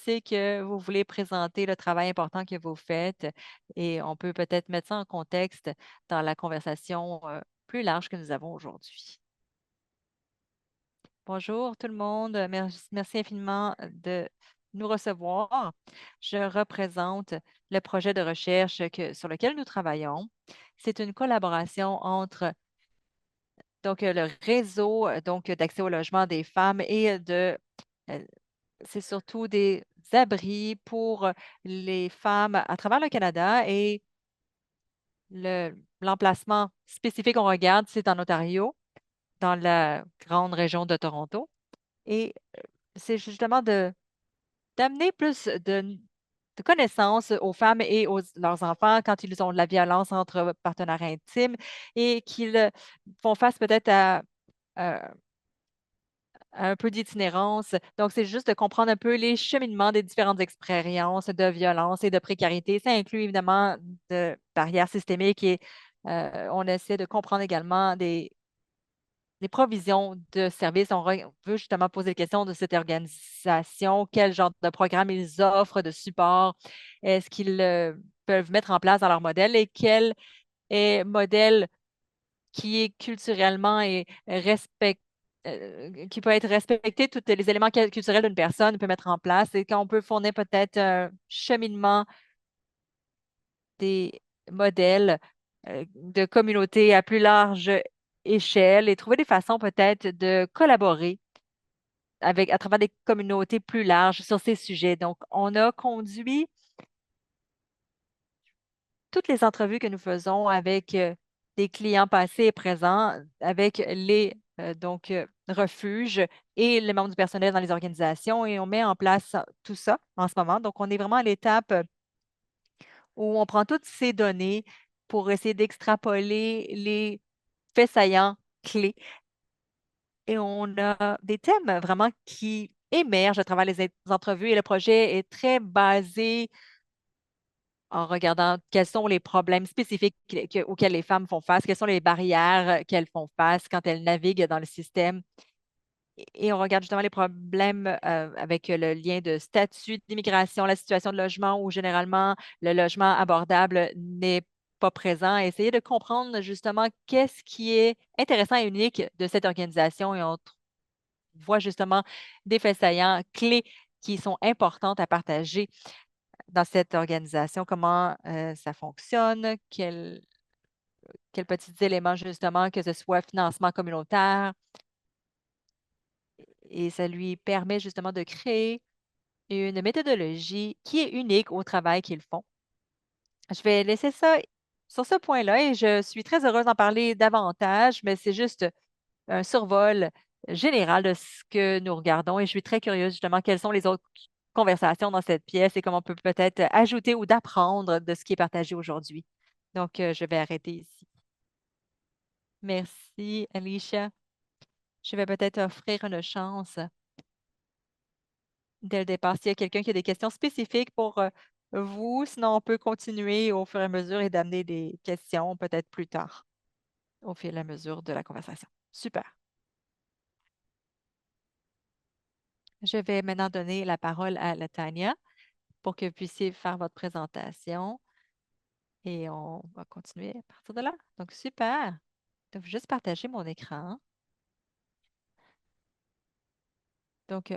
c'est que vous voulez présenter le travail important que vous faites et on peut peut-être mettre ça en contexte dans la conversation plus large que nous avons aujourd'hui. Bonjour tout le monde, merci infiniment de nous recevoir. Je représente le projet de recherche sur lequel nous travaillons. C'est une collaboration entre le réseau d'accès au logement des femmes et euh, c'est surtout des abris pour les femmes à travers le Canada et l'emplacement spécifique qu'on regarde, c'est en Ontario, dans la grande région de Toronto. Et c'est justement d'amener plus de connaissances aux femmes et leurs enfants quand ils ont de la violence entre partenaires intimes et qu'ils font face peut-être à un peu d'itinérance. Donc, c'est juste de comprendre un peu les cheminements des différentes expériences de violence et de précarité. Ça inclut évidemment de barrières systémiques et on essaie de comprendre également des provisions de services. On veut justement poser la question de cette organisation, quel genre de programme ils offrent, de support, est-ce qu'ils peuvent mettre en place dans leur modèle et quel est modèle qui est culturellement et qui peut être respecté, tous les éléments culturels d'une personne peut mettre en place et quand on peut fournir peut-être un cheminement des modèles de communauté à plus large échelle et trouver des façons peut-être de collaborer à travers des communautés plus larges sur ces sujets. Donc, on a conduit toutes les entrevues que nous faisons avec des clients passés et présents, avec les refuges et les membres du personnel dans les organisations et on met en place tout ça en ce moment. Donc, on est vraiment à l'étape où on prend toutes ces données pour essayer d'extrapoler les faits saillants clés et on a des thèmes vraiment qui émergent à travers les entrevues et le projet est très basé en regardant quels sont les problèmes spécifiques auxquels les femmes font face, quelles sont les barrières qu'elles font face quand elles naviguent dans le système. Et on regarde justement les problèmes avec le lien de statut d'immigration, la situation de logement où généralement le logement abordable n'est pas présent. Essayer de comprendre justement qu'est-ce qui est intéressant et unique de cette organisation et on voit justement des faits saillants clés qui sont importantes à partager dans cette organisation, comment ça fonctionne, quels petits éléments justement, que ce soit financement communautaire, et ça lui permet justement de créer une méthodologie qui est unique au travail qu'ils font. Je vais laisser ça sur ce point-là et je suis très heureuse d'en parler davantage, mais c'est juste un survol général de ce que nous regardons et je suis très curieuse justement quelles sont les autres conversations dans cette pièce et comment on peut peut-être ajouter ou d'apprendre de ce qui est partagé aujourd'hui. Donc, je vais arrêter ici. Merci, Alicia. Je vais peut-être offrir une chance dès le départ. S'il y a quelqu'un qui a des questions spécifiques pour vous, sinon on peut continuer au fur et à mesure et d'amener des questions peut-être plus tard, au fil et à mesure de la conversation. Super. Je vais maintenant donner la parole à Latania pour que vous puissiez faire votre présentation et on va continuer à partir de là. Donc, super. Donc, je vais juste partager mon écran. Donc,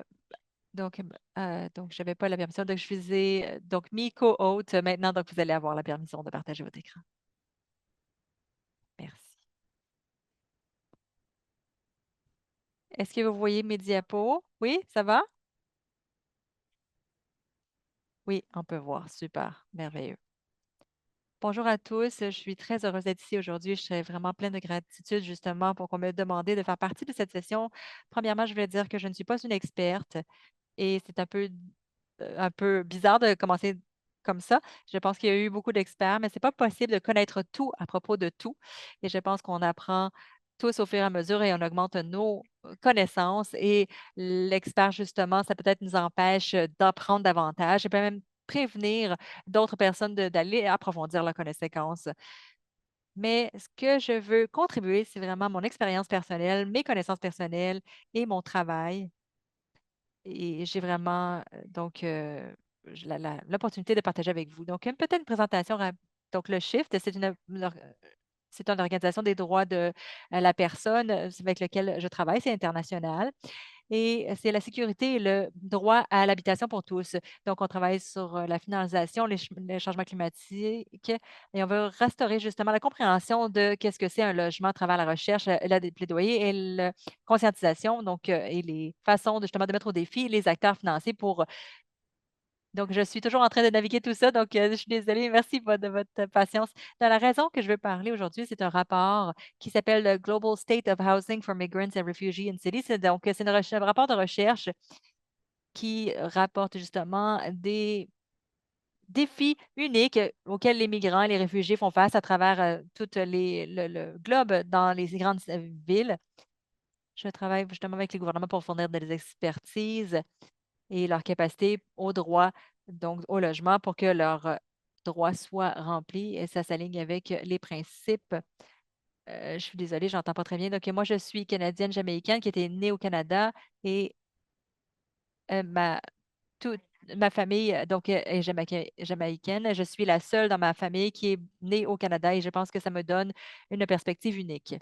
je n'avais pas la permission. Donc, je faisais donc mes co-hôtes maintenant. Donc, vous allez avoir la permission de partager votre écran. Merci. Est-ce que vous voyez mes diapos? Oui, ça va? Oui, on peut voir. Super. Merveilleux. Bonjour à tous. Je suis très heureuse d'être ici aujourd'hui. Je serais vraiment pleine de gratitude justement pour qu'on me demandé de faire partie de cette session. Premièrement, je voulais dire que je ne suis pas une experte et c'est un peu bizarre de commencer comme ça. Je pense qu'il y a eu beaucoup d'experts, mais c'est pas possible de connaître tout à propos de tout. Et je pense qu'on apprend tous au fur et à mesure et on augmente nos connaissances. Et l'expert, justement, ça peut-être nous empêche d'apprendre davantage et peut même prévenir d'autres personnes d'aller approfondir leurs connaissances. Mais ce que je veux contribuer, c'est vraiment mon expérience personnelle, mes connaissances personnelles et mon travail et j'ai vraiment l'opportunité de partager avec vous. Donc, peut-être une présentation donc, le Shift, c'est une organisation des droits de la personne avec laquelle je travaille, c'est international. Et c'est la sécurité et le droit à l'habitation pour tous. Donc, on travaille sur la finalisation, les changements climatiques et on veut restaurer justement la compréhension de qu'est-ce que c'est un logement à travers la recherche, la plaidoyer et la conscientisation, donc, et les façons justement de mettre au défi les acteurs financiers pour donc, je suis toujours en train de naviguer tout ça, donc je suis désolée. Merci de votre patience. La raison que je veux parler aujourd'hui, c'est un rapport qui s'appelle le Global State of Housing for Migrants and Refugees in Cities. C'est un rapport de recherche qui rapporte justement des défis uniques auxquels les migrants et les réfugiés font face à travers tout le globe dans les grandes villes. Je travaille justement avec les gouvernements pour fournir des expertises et leur capacité au droit, donc au logement, pour que leurs droits soient remplis et ça s'aligne avec les principes. Je suis désolée, j'entends pas très bien. Donc, moi, je suis canadienne jamaïcaine qui était née au Canada et euh, ma, toute ma famille donc, est jamaïcaine. Je suis la seule dans ma famille qui est née au Canada et je pense que ça me donne une perspective unique.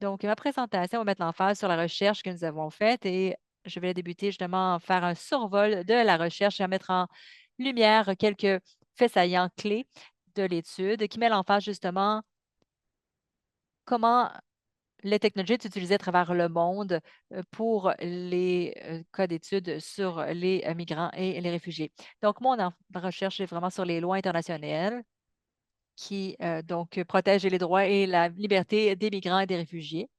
Donc, ma présentation va mettre l'emphase sur la recherche que nous avons faite et je vais débuter justement faire un survol de la recherche et à mettre en lumière quelques faits saillants clés de l'étude qui met l'emphase justement comment les technologies sont utilisées à travers le monde pour les cas d'études sur les migrants et les réfugiés. Donc, ma recherche est vraiment sur les lois internationales qui donc protègent les droits et la liberté des migrants et des réfugiés.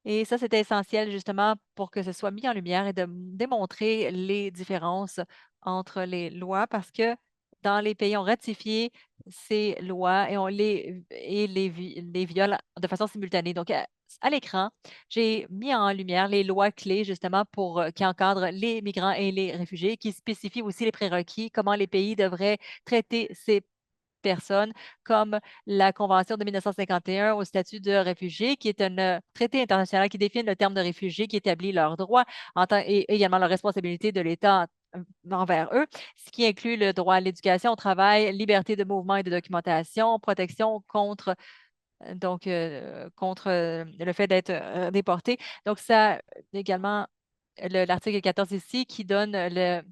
Et ça, c'était essentiel justement pour que ce soit mis en lumière et de démontrer les différences entre les lois parce que dans les pays, on ratifie ces lois et les viole de façon simultanée. Donc, à l'écran, j'ai mis en lumière les lois clés justement pour qui encadrent les migrants et les réfugiés, qui spécifient aussi les prérequis, comment les pays devraient traiter ces personnes, comme la Convention de 1951 au statut de réfugié, qui est un traité international qui définit le terme de réfugié, qui établit leurs droits et également leurs responsabilités de l'État envers eux, ce qui inclut le droit à l'éducation, au travail, liberté de mouvement et de documentation, protection contre le fait d'être déporté. Donc, ça également l'article 14 ici qui donne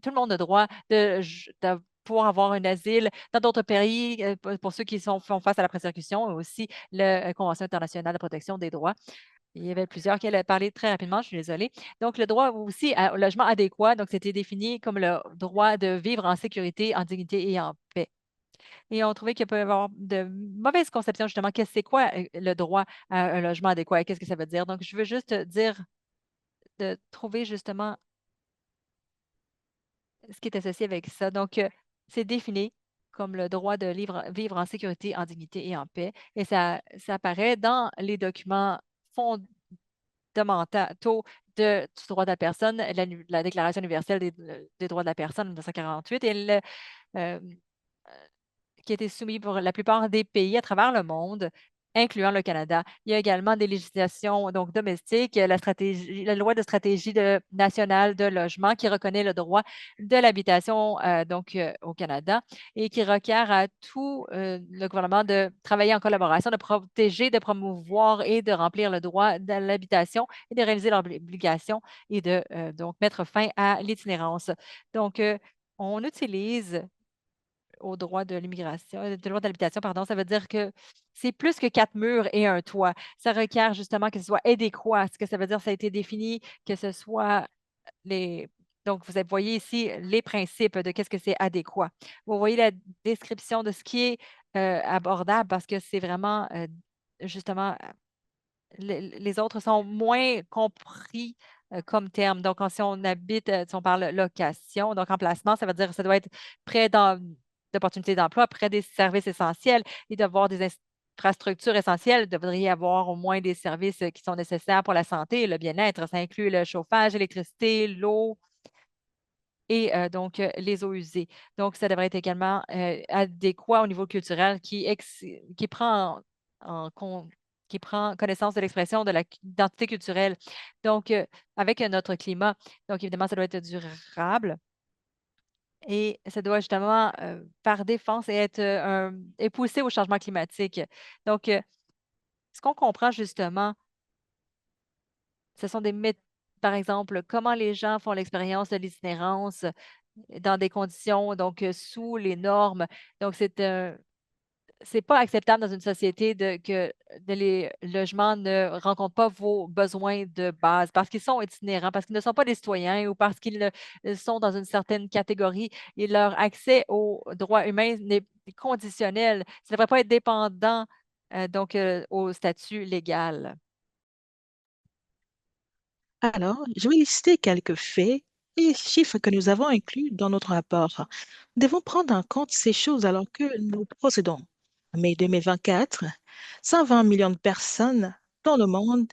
tout le monde le droit de pouvoir avoir un asile dans d'autres pays pour ceux qui font face à la persécution et aussi la Convention internationale de protection des droits. Il y avait plusieurs qui allaient parler très rapidement, je suis désolée. Donc, le droit aussi au logement adéquat, donc c'était défini comme le droit de vivre en sécurité, en dignité et en paix. Et on trouvait qu'il peut y avoir de mauvaises conceptions, justement, qu'est-ce que c'est quoi le droit à un logement adéquat et qu'est-ce que ça veut dire. Donc, je veux juste dire de trouver justement ce qui est associé avec ça. Donc, c'est défini comme le droit de vivre en sécurité, en dignité et en paix. Et ça apparaît dans les documents fondamentaux du droit de la personne, la Déclaration universelle des droits de la personne en 1948 et euh, qui a été soumis pour la plupart des pays à travers le monde, incluant le Canada. Il y a également des législations donc, domestiques, la loi de stratégie nationale de logement qui reconnaît le droit de l'habitation au Canada et qui requiert à tout le gouvernement de travailler en collaboration, de protéger, de promouvoir et de remplir le droit de l'habitation et de réaliser leurs obligations et de donc mettre fin à l'itinérance. Donc, on utilise au droit de l'immigration, de droit de l'habitation, pardon, ça veut dire que c'est plus que quatre murs et un toit. Ça requiert justement que ce soit adéquat. Ce que ça veut dire, ça a été défini, que ce soit les. Donc, voyez ici les principes de qu'est-ce que c'est adéquat. Vous voyez la description de ce qui est abordable parce que c'est vraiment justement les autres sont moins compris comme terme. Donc, si on habite, si on parle location, donc emplacement, ça veut dire que ça doit être près d'opportunités d'emploi, près des services essentiels et d'avoir des infrastructures essentielles. Il devrait y avoir au moins des services qui sont nécessaires pour la santé et le bien-être. Ça inclut le chauffage, l'électricité, l'eau et donc les eaux usées. Donc, ça devrait être également adéquat au niveau culturel qui prend en compte qui prend connaissance de l'expression de l'identité culturelle. Donc, avec notre climat, donc évidemment, ça doit être durable et ça doit justement faire défense et être et pousser au changement climatique. Donc, ce qu'on comprend justement, ce sont des méthodes, par exemple, comment les gens font l'expérience de l'itinérance dans des conditions, donc sous les normes. Donc, c'est pas acceptable dans une société que les logements ne rencontrent pas vos besoins de base parce qu'ils sont itinérants, parce qu'ils ne sont pas des citoyens ou parce qu'ils sont dans une certaine catégorie et leur accès aux droits humains est conditionnel. Ça ne devrait pas être dépendant au statut légal. Alors, je vais lister quelques faits et chiffres que nous avons inclus dans notre rapport. Nous devons prendre en compte ces choses alors que nous procédons. En mai 2024, 120 millions de personnes dans le monde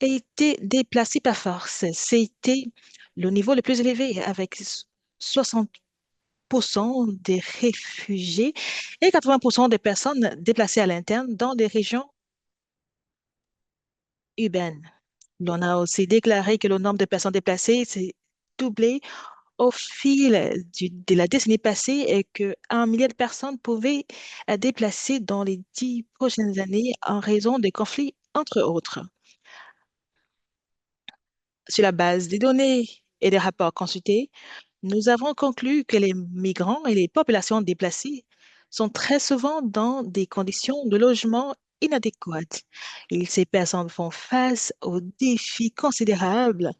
ont été déplacées par force. C'était le niveau le plus élevé avec 60% des réfugiés et 80% des personnes déplacées à l'interne dans des régions urbaines. On a aussi déclaré que le nombre de personnes déplacées s'est doublé au fil de la décennie passée et qu'un millier de personnes pouvaient être déplacées dans les 10 prochaines années en raison des conflits, entre autres. Sur la base des données et des rapports consultés, nous avons conclu que les migrants et les populations déplacées sont très souvent dans des conditions de logement inadéquates. Et ces personnes font face aux défis considérables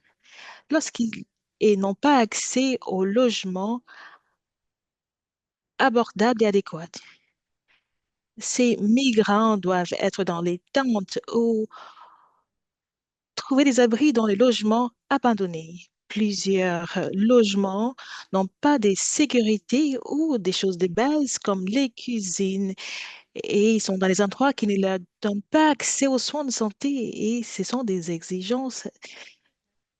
lorsqu'ils et n'ont pas accès au logement abordable et adéquat. Ces migrants doivent être dans les tentes ou trouver des abris dans les logements abandonnés. Plusieurs logements n'ont pas de sécurité ou des choses de base comme les cuisines et ils sont dans les endroits qui ne leur donnent pas accès aux soins de santé et ce sont des exigences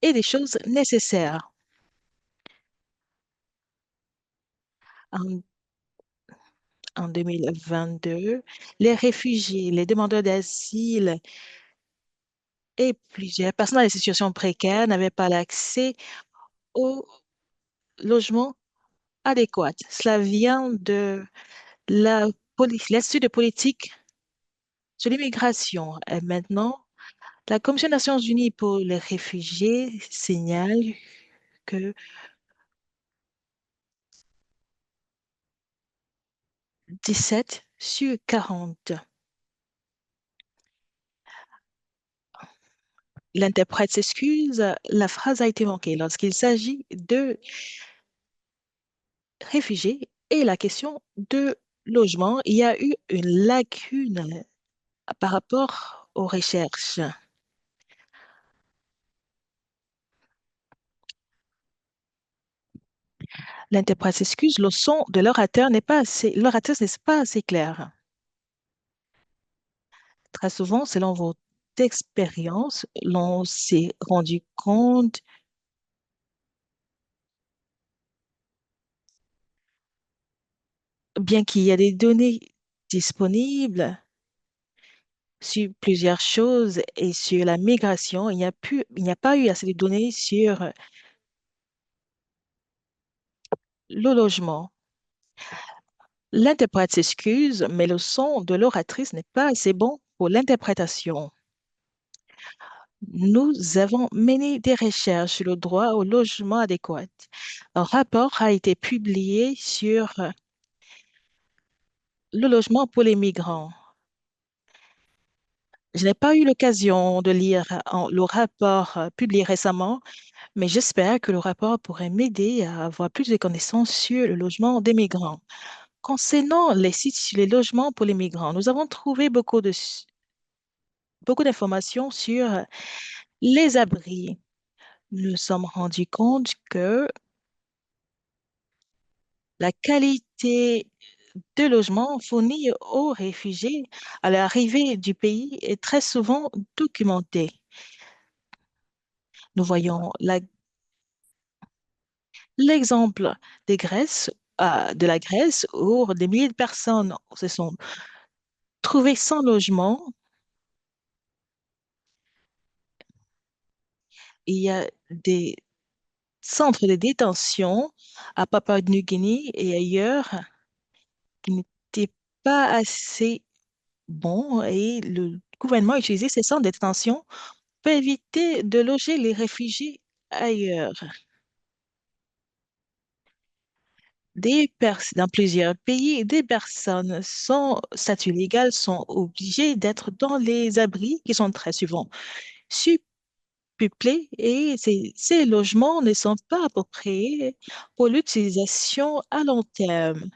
et des choses nécessaires. En, en 2022, les réfugiés, les demandeurs d'asile et plusieurs personnes dans des situations précaires n'avaient pas l'accès au logement adéquat. Cela vient de l'Institut de politique sur l'immigration. Et maintenant, la Commission des Nations Unies pour les réfugiés signale que 17 sur 40. L'interprète s'excuse, la phrase a été manquée lorsqu'il s'agit de réfugiés et la question de logement. Il y a eu une lacune par rapport aux recherches. L'interprète s'excuse, le son de l'orateur n'est pas assez clair. Très souvent, selon votre expérience, l'on s'est rendu compte, bien qu'il y ait des données disponibles sur plusieurs choses et sur la migration, il n'y a pas eu assez de données sur le logement. L'interprète s'excuse, mais le son de l'oratrice n'est pas assez bon pour l'interprétation. Nous avons mené des recherches sur le droit au logement adéquat. Un rapport a été publié sur le logement pour les migrants. Je n'ai pas eu l'occasion de lire le rapport publié récemment, mais j'espère que le rapport pourrait m'aider à avoir plus de connaissances sur le logement des migrants. Concernant les sites sur les logements pour les migrants, nous avons trouvé beaucoup d'informations sur les abris. Nous nous sommes rendus compte que la qualité de logement fournis aux réfugiés à l'arrivée du pays est très souvent documentée. Nous voyons l'exemple de la Grèce où des milliers de personnes se sont trouvées sans logement Il y a des centres de détention à Papua-Nouvelle-Guinée et ailleurs qui n'étaient pas assez bons et le gouvernement a utilisé ces centres de détention pour éviter de loger les réfugiés ailleurs. Dans plusieurs pays, des personnes sans statut légal sont obligées d'être dans les abris qui sont très souvent surpeuplés et ces logements ne sont pas appropriés pour l'utilisation à long terme.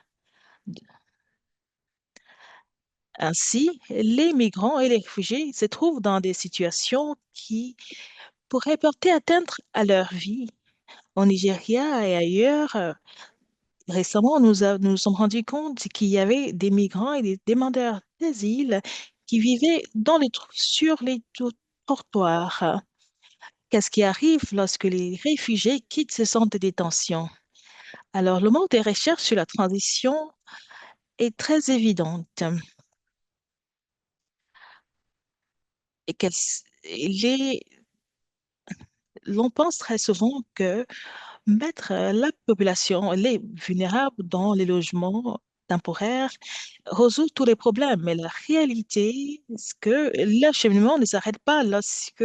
Ainsi, les migrants et les réfugiés se trouvent dans des situations qui pourraient porter atteinte à leur vie. Au Nigeria et ailleurs, récemment, nous nous sommes rendus compte qu'il y avait des migrants et des demandeurs d'asile qui vivaient sur les trottoirs. Qu'est-ce qui arrive lorsque les réfugiés quittent ce centre de détention? Alors, le manque de recherche sur la transition est très évidente. Et l'on pense très souvent que mettre la population, les vulnérables dans les logements temporaires résout tous les problèmes. Mais la réalité, c'est que l'acheminement ne s'arrête pas lorsque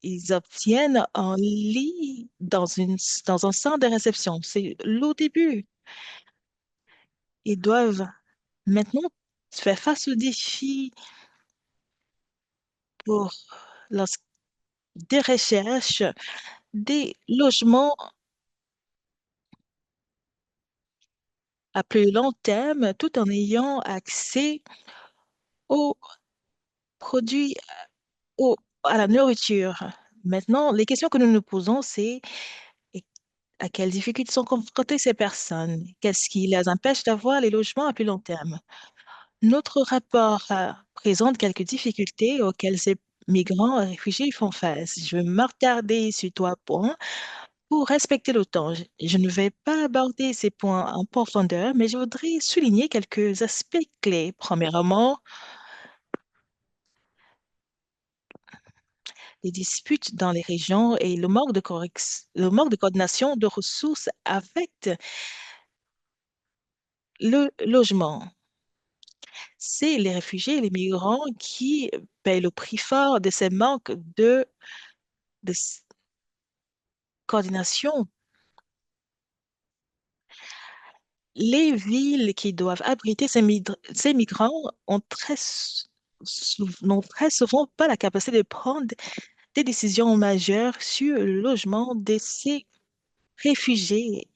ils obtiennent un lit dans un centre de réception. C'est le début. Ils doivent maintenant faire face aux défis pour lors- des recherches, des logements à plus long terme, tout en ayant accès aux produits, à la nourriture. Maintenant, les questions que nous nous posons, c'est et- à quelles difficultés sont confrontées ces personnes? Qu'est-ce qui les empêche d'avoir les logements à plus long terme? Notre rapport présente quelques difficultés auxquelles ces migrants et réfugiés font face. Je vais m'attarder sur trois points pour respecter le temps. Je ne vais pas aborder ces points en profondeur, mais je voudrais souligner quelques aspects clés. Premièrement, les disputes dans les régions et le manque de coordination de ressources affectent le logement. C'est les réfugiés et les migrants qui payent le prix fort de ces manques de coordination. Les villes qui doivent abriter ces migrants n'ont très souvent pas la capacité de prendre des décisions majeures sur le logement de ces réfugiés.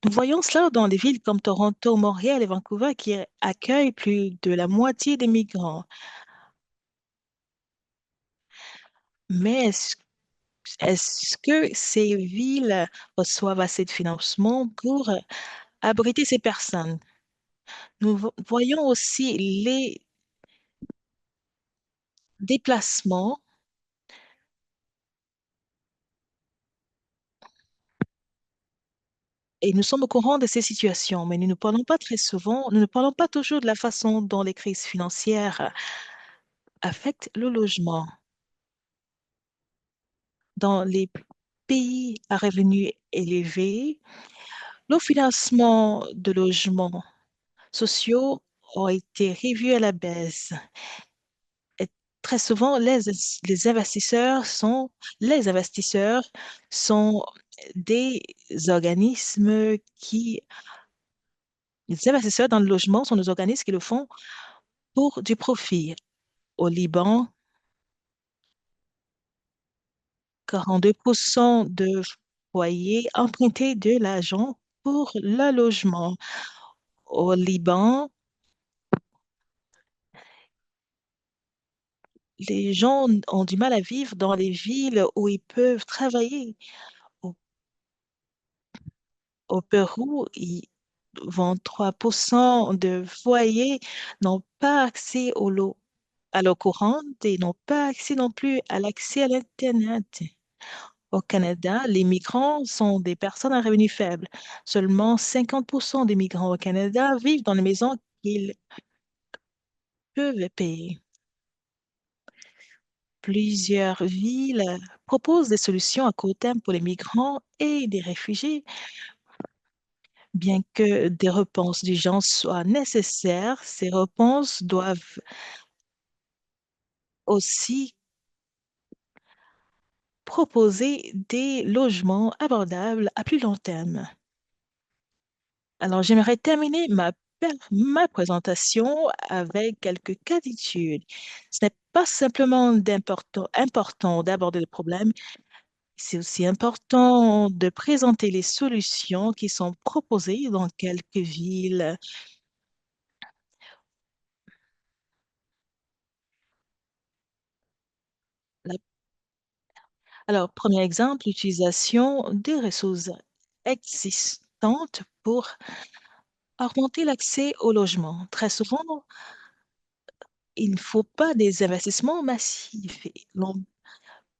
Nous voyons cela dans des villes comme Toronto, Montréal et Vancouver qui accueillent plus de la moitié des migrants. Mais est-ce que ces villes reçoivent assez de financement pour abriter ces personnes? Voyons aussi les déplacements et nous sommes au courant de ces situations, mais nous ne parlons pas très souvent, nous ne parlons pas toujours de la façon dont les crises financières affectent le logement. Dans les pays à revenus élevés, le financement de logements sociaux a été revu à la baisse. Et très souvent, les investisseurs sont des organismes les investisseurs dans le logement sont des organismes qui le font pour du profit. Au Liban, 42% de foyers empruntaient de l'argent pour le logement. Au Liban, les gens ont du mal à vivre dans les villes où ils peuvent travailler. Au, au Pérou, 23% de foyers n'ont pas accès à l'eau courante et n'ont pas accès non plus à l'accès à l'Internet. Au Canada, les migrants sont des personnes à revenus faibles. Seulement 50% des migrants au Canada vivent dans les maisons qu'ils peuvent payer. Plusieurs villes proposent des solutions à court terme pour les migrants et des réfugiés. Bien que des réponses d'urgence soient nécessaires, ces réponses doivent aussi proposer des logements abordables à plus long terme. Alors, j'aimerais terminer ma présentation avec quelques cas d'études. Ce n'est pas simplement important d'aborder le problème, c'est aussi important de présenter les solutions qui sont proposées dans quelques villes. La- Alors, premier exemple, l'utilisation des ressources existantes pour augmenter l'accès au logement. Très souvent, il ne faut pas des investissements massifs.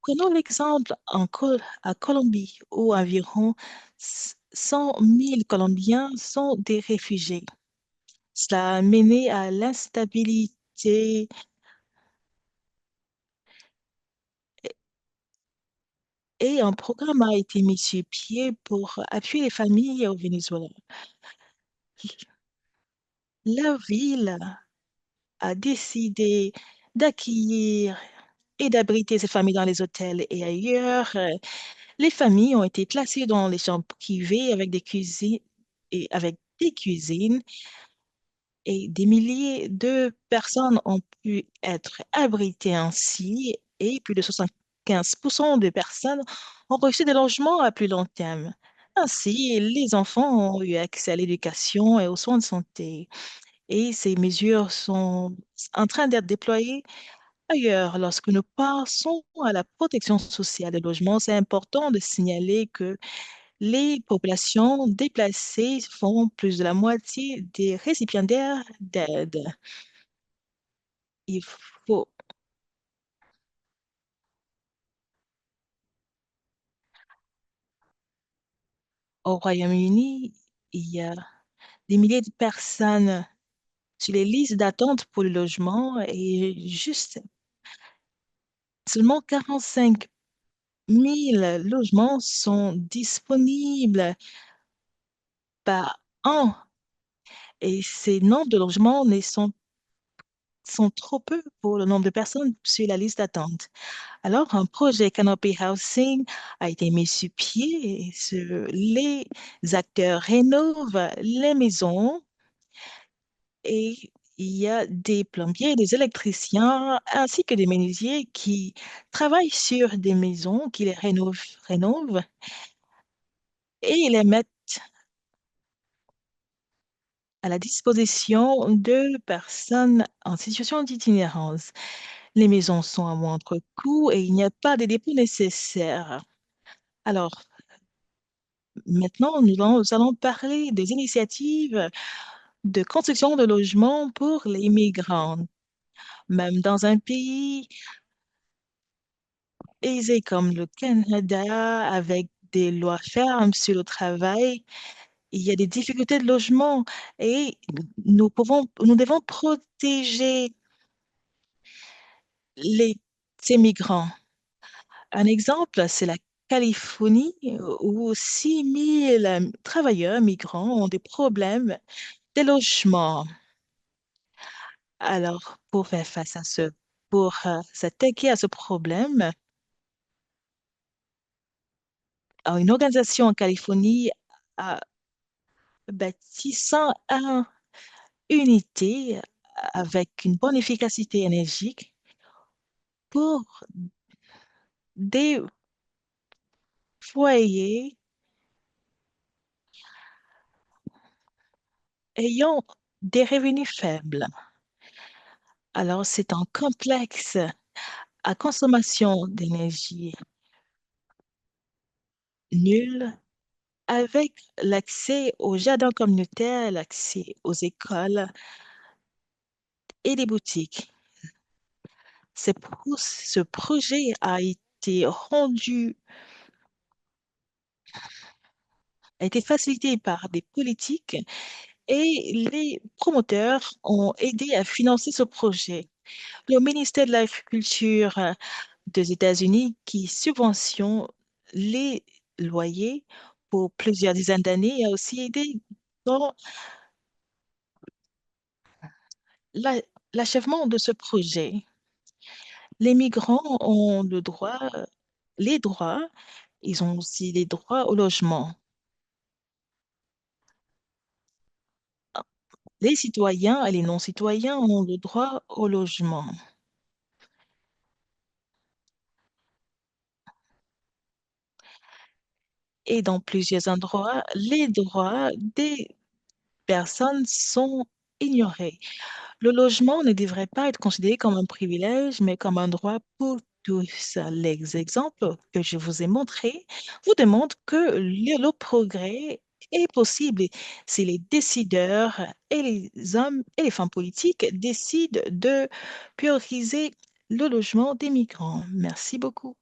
Prenons l'exemple à Colombie, où environ 100 000 Colombiens sont des réfugiés. Cela a mené à l'instabilité et un programme a été mis sur pied pour appuyer les familles au Venezuela. La ville a décidé d'accueillir et d'abriter ces familles dans les hôtels et ailleurs. Les familles ont été placées dans les chambres privées avec des cuisines et des milliers de personnes ont pu être abritées ainsi et plus de 75% de personnes ont reçu des logements à plus long terme. Ainsi, les enfants ont eu accès à l'éducation et aux soins de santé. Et ces mesures sont en train d'être déployées ailleurs. Lorsque nous passons à la protection sociale des logements, c'est important de signaler que les populations déplacées font plus de la moitié des récipiendaires d'aide. Il faut, au Royaume-Uni, il y a des milliers de personnes sur les listes d'attente pour le logement et juste seulement 45 000 logements sont disponibles par an. Et ces nombres de logements sont trop peu pour le nombre de personnes sur la liste d'attente. Alors, un projet Canopy Housing a été mis sur pied et les acteurs rénovent les maisons et il y a des plombiers, des électriciens ainsi que des menuisiers qui travaillent sur des maisons, qui les rénovent et les mettent à la disposition de personnes en situation d'itinérance. Les maisons sont à moindre coût et il n'y a pas de dépôts nécessaires. Alors, maintenant, nous allons parler des initiatives de construction de logements pour les migrants. Même dans un pays aisé comme le Canada, avec des lois fermes sur le travail, il y a des difficultés de logement et nous devons protéger les, ces migrants. Un exemple, c'est la Californie où 6 000 travailleurs migrants ont des problèmes de logement. Alors, pour s'attaquer à ce problème, une organisation en Californie a bâti 101 unités avec une bonne efficacité énergique pour des foyers ayant des revenus faibles. Alors, c'est un complexe à consommation d'énergie nulle avec l'accès aux jardins communautaires, l'accès aux écoles et les boutiques. Ce projet a été facilité par des politiques et les promoteurs ont aidé à financer ce projet. Le ministère de l'Agriculture des États-Unis qui subventionnent les loyers pour plusieurs dizaines d'années et a aussi aidé dans la- l'achèvement de ce projet. Les migrants ont les droits, ils ont aussi les droits au logement. Les citoyens et les non-citoyens ont le droit au logement. Et dans plusieurs endroits, les droits des personnes sont ignorés. Le logement ne devrait pas être considéré comme un privilège, mais comme un droit pour tous. Les exemples que je vous ai montrés vous démontrent que le progrès est possible si les décideurs et les hommes et les femmes politiques décident de prioriser le logement des migrants. Merci beaucoup.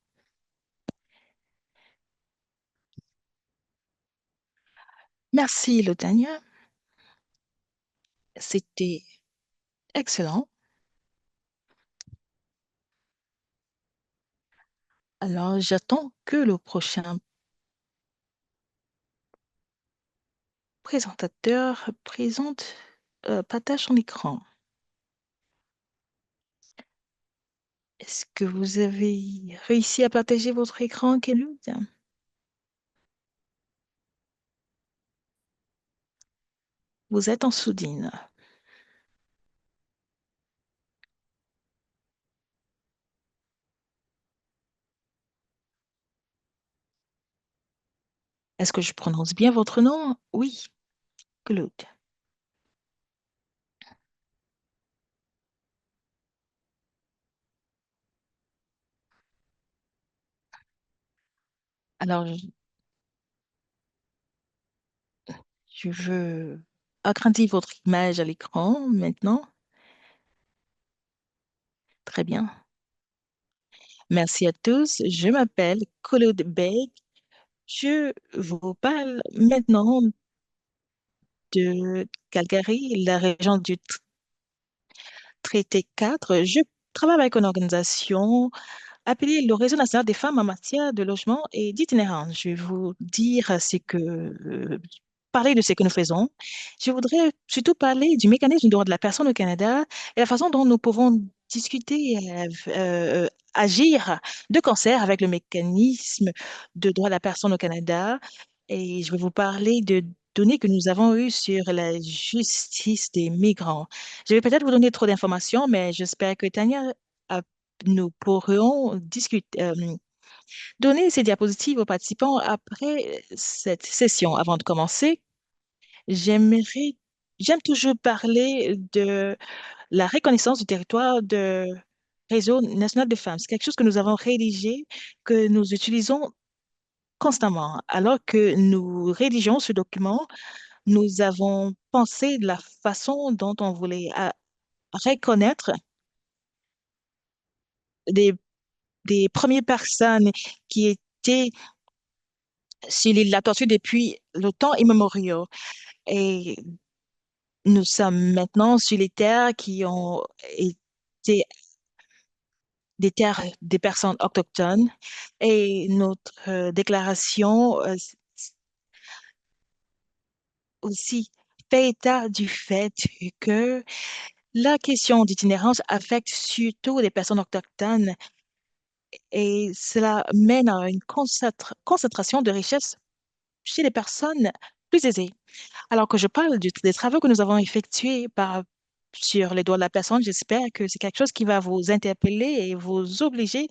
Merci, Lotania. C'était excellent. Alors, j'attends que le prochain présentateur partage son écran. Est-ce que vous avez réussi à partager votre écran, Kelly? Vous êtes en sourdine. Est-ce que je prononce bien votre nom? Oui, Claude. Alors, je veux agrandir votre image à l'écran maintenant. Très bien. Merci à tous. Je m'appelle Claude Beck. Je vous parle maintenant de Calgary, la région du traité 4. Je travaille avec une organisation appelée le Réseau national des femmes en matière de logement et d'itinérance. Je vais vous dire parler de ce que nous faisons. Je voudrais surtout parler du mécanisme de droit de la personne au Canada et la façon dont nous pouvons discuter et agir de concert avec le mécanisme de droit de la personne au Canada. Et je vais vous parler de données que nous avons eues sur la justice des migrants. Je vais peut-être vous donner trop d'informations, mais j'espère que Tania nous pourrions discuter, donner ces diapositives aux participants après cette session. Avant de commencer, j'aimerais, j'aime toujours parler de la reconnaissance du territoire de Réseau national de femmes. C'est quelque chose que nous avons rédigé, que nous utilisons constamment. Alors que nous rédigeons ce document, nous avons pensé de la façon dont on voulait reconnaître des, des premières personnes qui étaient sur l'île de la Tortue depuis le temps immémorial. Et nous sommes maintenant sur les terres qui ont été des terres des personnes autochtones. Et notre déclaration aussi fait état du fait que la question d'itinérance affecte surtout les personnes autochtones et cela mène à une concentration de richesses chez les personnes plus aisées. Alors que je parle des travaux que nous avons effectués sur les droits de la personne, j'espère que c'est quelque chose qui va vous interpeller et vous obliger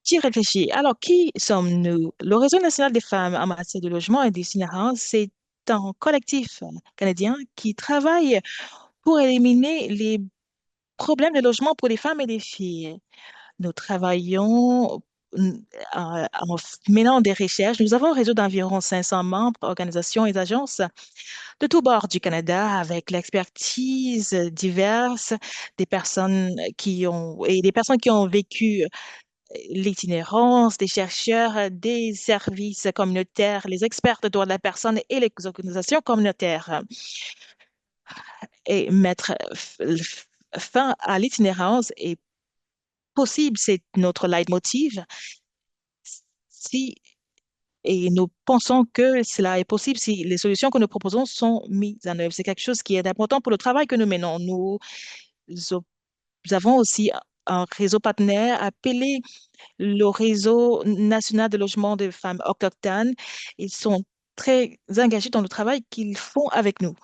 d'y réfléchir. Alors, qui sommes-nous? Le Réseau national des femmes en matière de logement et d'itinérance, c'est un collectif canadien qui travaille pour éliminer les problèmes de logement pour les femmes et les filles. Nous travaillons en menant des recherches. Nous avons un réseau d'environ 500 membres, organisations et agences de tous bords du Canada avec l'expertise diverse des personnes qui ont vécu l'itinérance, des chercheurs, des services communautaires, les experts de droits de la personne et les organisations communautaires et mettre fin à l'itinérance et possible, c'est notre leitmotiv. Si, et nous pensons que cela est possible si les solutions que nous proposons sont mises en œuvre. C'est quelque chose qui est important pour le travail que nous menons. Nous avons aussi un réseau partenaire appelé le réseau national de logement des femmes autochtones. Ils sont très engagés dans le travail qu'ils font avec nous.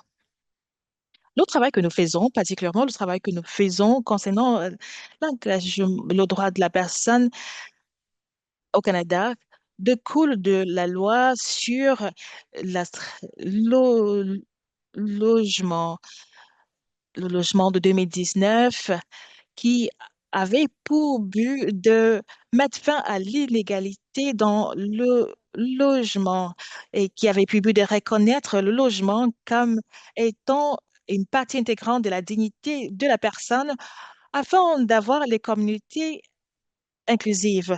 Le travail que nous faisons, particulièrement le travail que nous faisons concernant le droit de la personne au Canada, découle de la loi sur le logement, le logement de 2019 qui avait pour but de mettre fin à l'illégalité dans le logement et qui avait pour but de reconnaître le logement comme étant une partie intégrante de la dignité de la personne afin d'avoir les communautés inclusives.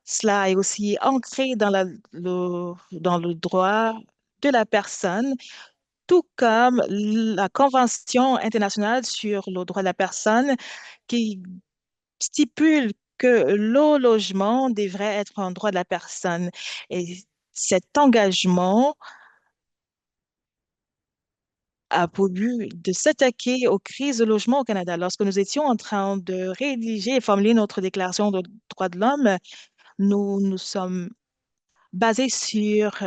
Cela est aussi ancré dans dans le droit de la personne, tout comme la Convention internationale sur le droit de la personne qui stipule que le logement devrait être un droit de la personne. Et cet engagement a pour but de s'attaquer aux crises de logement au Canada. Lorsque nous étions en train de rédiger et formuler notre déclaration de droits de l'homme, nous nous sommes basés sur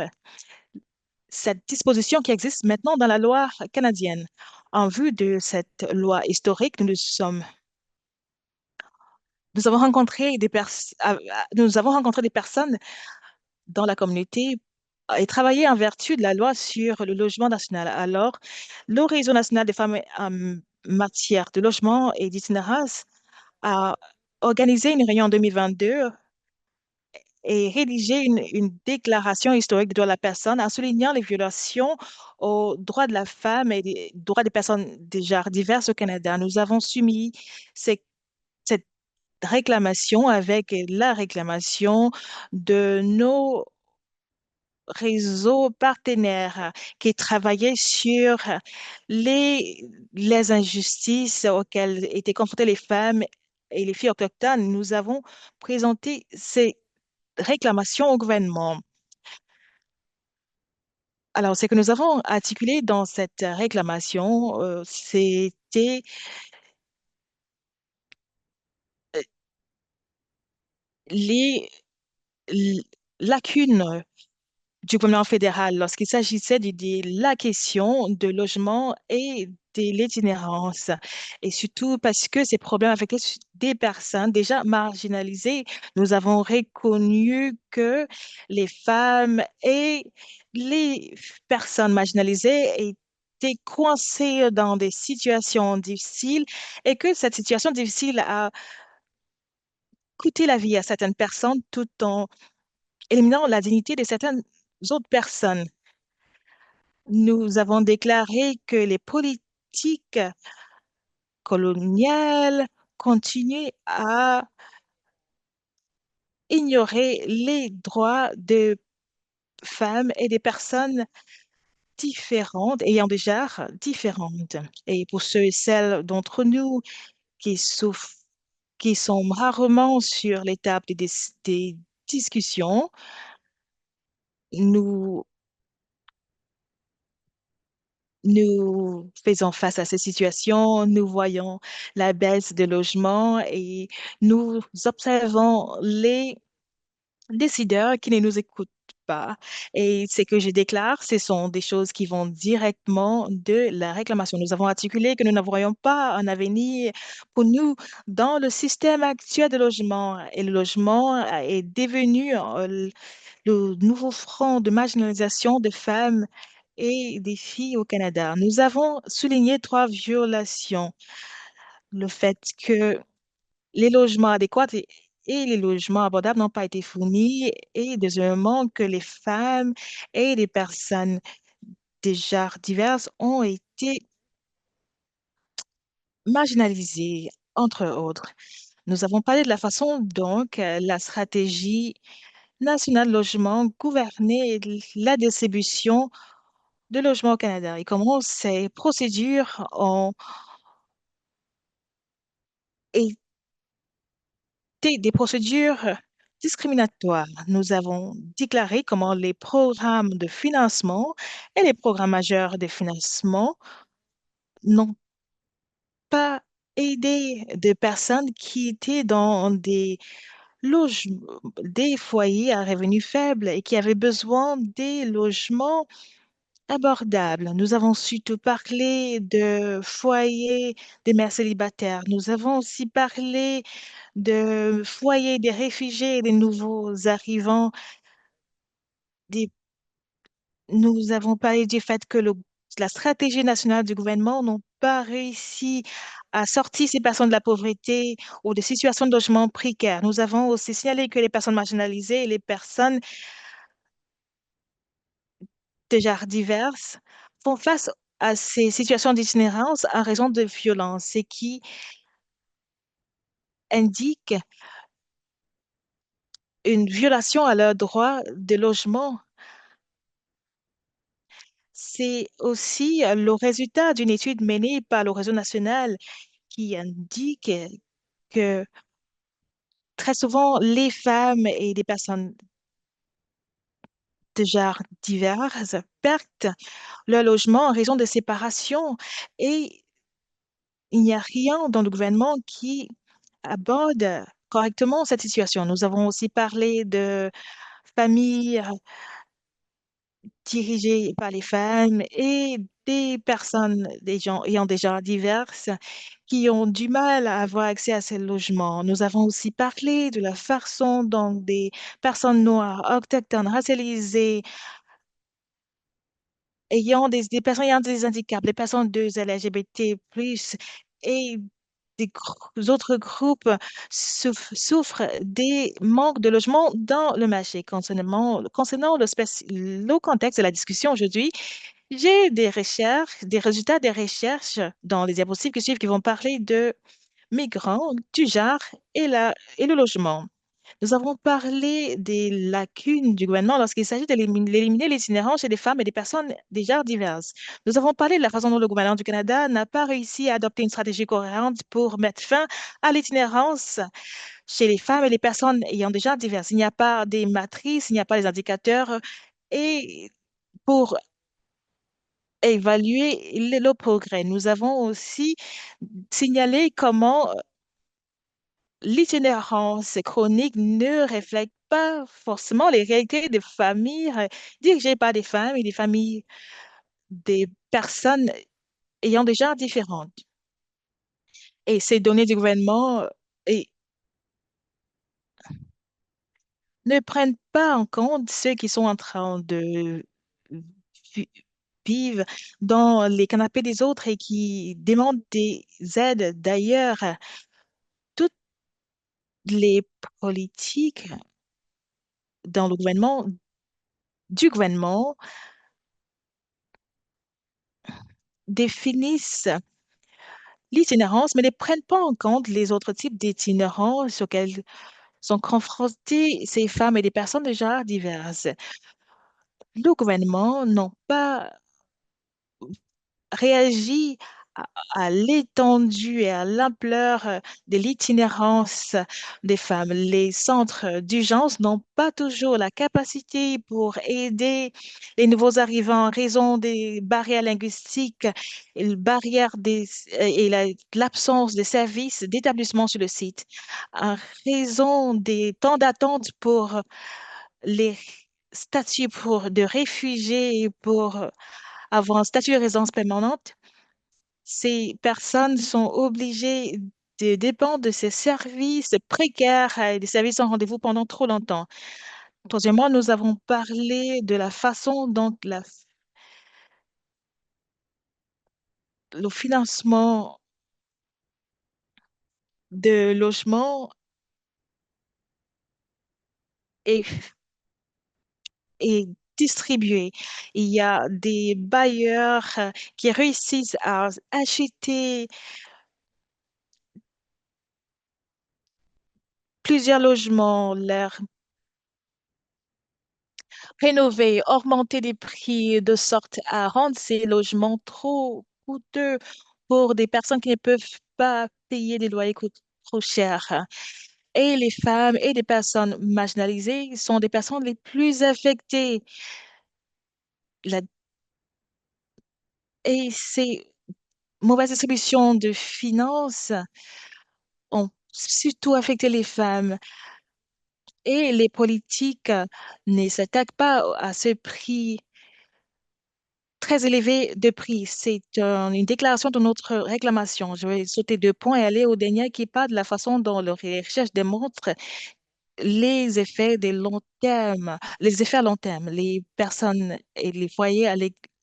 cette disposition qui existe maintenant dans la loi canadienne. En vue de cette loi historique, nous avons rencontré nous avons rencontré des personnes dans la communauté et travaillé en vertu de la loi sur le logement national. Alors, le Réseau national des femmes en matière de logement et d'itinérance a organisé une réunion en 2022 et rédigé une déclaration historique des droits de la personne en soulignant les violations aux droits de la femme et des droits des personnes déjà diverses au Canada. Nous avons soumis ces- cette réclamation avec la réclamation de nos réseaux partenaires qui travaillaient sur les, les injustices auxquelles étaient confrontées les femmes et les filles autochtones. Nous avons présenté ces réclamations au gouvernement. Alors, ce que nous avons articulé dans cette réclamation, c'était euh, les l- lacunes du gouvernement fédéral lorsqu'il s'agissait de la question de logement et de l'itinérance. Et surtout parce que ces problèmes affectaient des personnes déjà marginalisées. Nous avons reconnu que les femmes et les personnes marginalisées étaient coincées dans des situations difficiles et que cette situation difficile a coûté la vie à certaines personnes tout en éliminant la dignité de certaines autres personnes. Nous avons déclaré que les politiques coloniales continuaient à ignorer les droits des femmes et des personnes différentes, ayant des genres différentes. Et pour ceux et celles d'entre nous qui souffrent, qui sont rarement sur l'étape des discussions, nous nous faisons face à ces situations, nous voyons la baisse de logements et nous observons les décideurs qui ne nous écoutent pas. Et ce que je déclare, ce sont des choses qui vont directement de la réclamation. Nous avons articulé que nous ne voyons pas un avenir pour nous dans le système actuel de logement. Et le logement est devenu le nouveau front de marginalisation des femmes et des filles au Canada. Nous avons souligné trois violations. Le fait que les logements adéquats et les logements abordables n'ont pas été fournis et deuxièmement que les femmes et les personnes des genres diverses ont été marginalisées, entre autres. Nous avons parlé de la façon dont la stratégie nationale de logement gouvernait la distribution de logements au Canada et comment ces procédures ont adopté des procédures discriminatoires. Nous avons déclaré comment les programmes de financement et les programmes majeurs de financement n'ont pas aidé des personnes qui étaient dans des des foyers à revenus faibles et qui avaient besoin des logements abordables. Nous avons surtout parlé de foyers des mères célibataires. Nous avons aussi parlé de foyers des réfugiés et des nouveaux arrivants. Des- Nous avons parlé du fait que la stratégie nationale du gouvernement n'a pas réussi à sortir ces personnes de la pauvreté ou des situations de logement précaires. Nous avons aussi signalé que les personnes marginalisées et les personnes de genres diverses font face à ces situations d'itinérance en raison de violences, ce qui indique une violation à leur droit de logement. C'est aussi le résultat d'une étude menée par le réseau national qui indique que très souvent, les femmes et des personnes de genres divers perdent leur logement en raison de séparation et il n'y a rien dans le gouvernement qui aborde correctement cette situation. Nous avons aussi parlé de familles dirigées par les femmes et des personnes, des gens ayant des genres divers qui ont du mal à avoir accès à ces logements. Nous avons aussi parlé de la façon dont des personnes noires, autochtones, racialisées, des personnes ayant des handicaps, les personnes de LGBT+, et autres groupes souffrent des manques de logements dans le marché. Concernant le contexte de la discussion aujourd'hui, j'ai des recherches, des résultats des recherches dans les diapositives qui suivent qui vont parler de migrants, du genre et le logement. Nous avons parlé des lacunes du gouvernement lorsqu'il s'agit d'éliminer l'itinérance chez des femmes et des personnes des genres diverses. Nous avons parlé de la façon dont le gouvernement du Canada n'a pas réussi à adopter une stratégie cohérente pour mettre fin à l'itinérance chez les femmes et les personnes ayant des genres divers. Il n'y a pas des matrices, il n'y a pas des indicateurs et pour évaluer le progrès. Nous avons aussi signalé comment l'itinérance chronique ne reflète pas forcément les réalités des familles dirigées par des femmes et des familles des personnes ayant des genres différentes. Et ces données du gouvernement ne prennent pas en compte ceux qui sont en train de vi- vivre dans les canapés des autres et qui demandent des aides d'ailleurs. Toutes les politiques dans le gouvernement, du gouvernement définissent l'itinérance, mais ne prennent pas en compte les autres types d'itinérance auxquels sont confrontées ces femmes et des personnes de genres diverses. Le gouvernement n'a pas réagi à, à l'étendue et à l'ampleur de l'itinérance des femmes. Les centres d'urgence n'ont pas toujours la capacité pour aider les nouveaux arrivants en raison des barrières linguistiques et, l'absence de services d'établissement sur le site. En raison des temps d'attente pour les statuts de réfugiés et pour avoir un statut de résidence permanente, ces personnes sont obligées de dépendre de ces services précaires et des services sans rendez-vous pendant trop longtemps. Troisièmement, nous avons parlé de la façon dont le financement de logements est, est distribué. Il y a des bailleurs qui réussissent à acheter plusieurs logements, leur rénover, augmenter les prix de sorte à rendre ces logements trop coûteux pour des personnes qui ne peuvent pas payer des loyers trop chers. Et les femmes et les personnes marginalisées sont des personnes les plus affectées. La- et ces mauvaises distributions de finances ont surtout affecté les femmes. Et les politiques ne s'attaquent pas à ce prix très élevé de prix. C'est une déclaration de notre réclamation. Je vais sauter 2 points et aller au dernier qui parle de la façon dont les recherches démontrent les effets de long terme, les effets à long terme. Les personnes et les foyers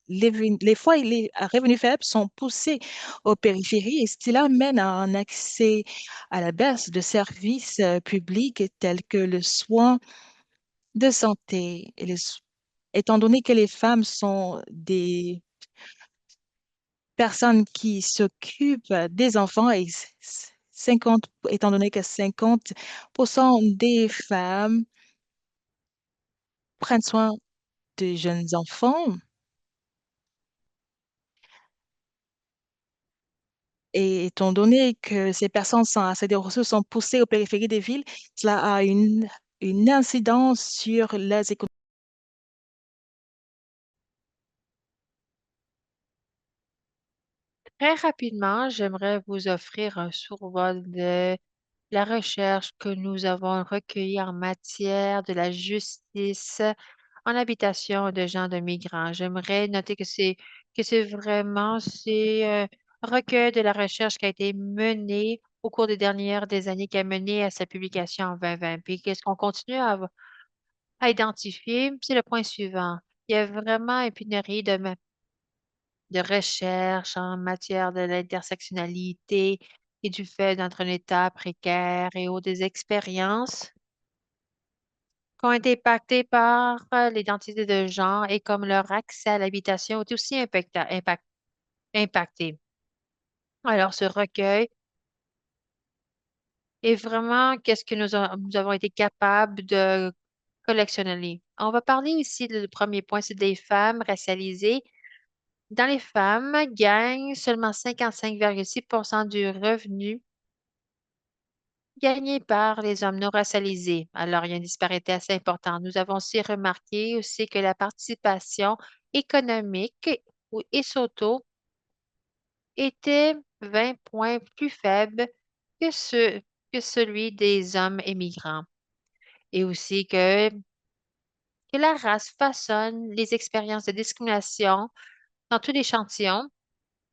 les foyers à revenus faibles sont poussés aux périphéries et cela mène à un accès à la baisse de services publics tels que le soin de santé. Étant donné que les femmes sont des personnes qui s'occupent des enfants et 50, étant donné que 50% des femmes prennent soin de jeunes enfants, et étant donné que ces personnes sans assez de ressources sont poussées aux périphéries des villes, cela a une incidence sur les économies. Très rapidement, j'aimerais vous offrir un survol de la recherche que nous avons recueillie en matière de la justice en habitation de gens de migrants. J'aimerais noter que c'est vraiment recueil de la recherche qui a été menée au cours des dernières des années qui a mené à sa publication en 2020. Puis qu'est-ce qu'on continue à identifier? C'est le point suivant. Il y a vraiment une pénurie de recherche en matière de l'intersectionnalité et du fait d'être un État précaire et ou des expériences qui ont été impactées par l'identité de genre et comme leur accès à l'habitation est aussi impacté. Alors, ce recueil est vraiment qu'est-ce que nous avons été capables de collectionner. On va parler ici, le premier point, c'est des femmes racialisées. Dans les femmes, gagnent seulement 55,6% du revenu gagné par les hommes non racialisés. Alors, il y a une disparité assez importante. Nous avons aussi remarqué aussi que la participation économique et SOTO était 20 points plus faible que, que celui des hommes immigrants. Et aussi que la race façonne les expériences de discrimination dans tout l'échantillon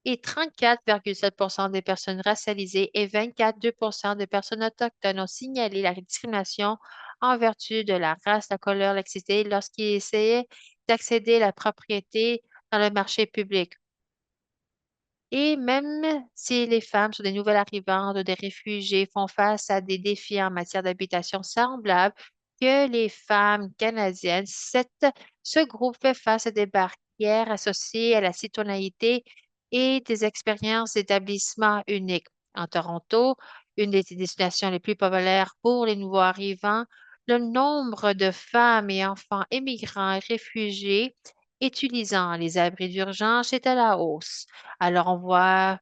et 34,7% des personnes racialisées et 24,2% des personnes autochtones ont signalé la discrimination en vertu de la race, la couleur, l'excité lorsqu'ils essayaient d'accéder à la propriété dans le marché public. Et même si les femmes sont des nouvelles arrivantes ou des réfugiés font face à des défis en matière d'habitation semblables que les femmes canadiennes, ce groupe fait face à des barrières associées à la citoyenneté et des expériences d'établissement uniques. En Toronto, une des destinations les plus populaires pour les nouveaux arrivants, le nombre de femmes et enfants immigrants et réfugiés utilisant les abris d'urgence est à la hausse. Alors, on voit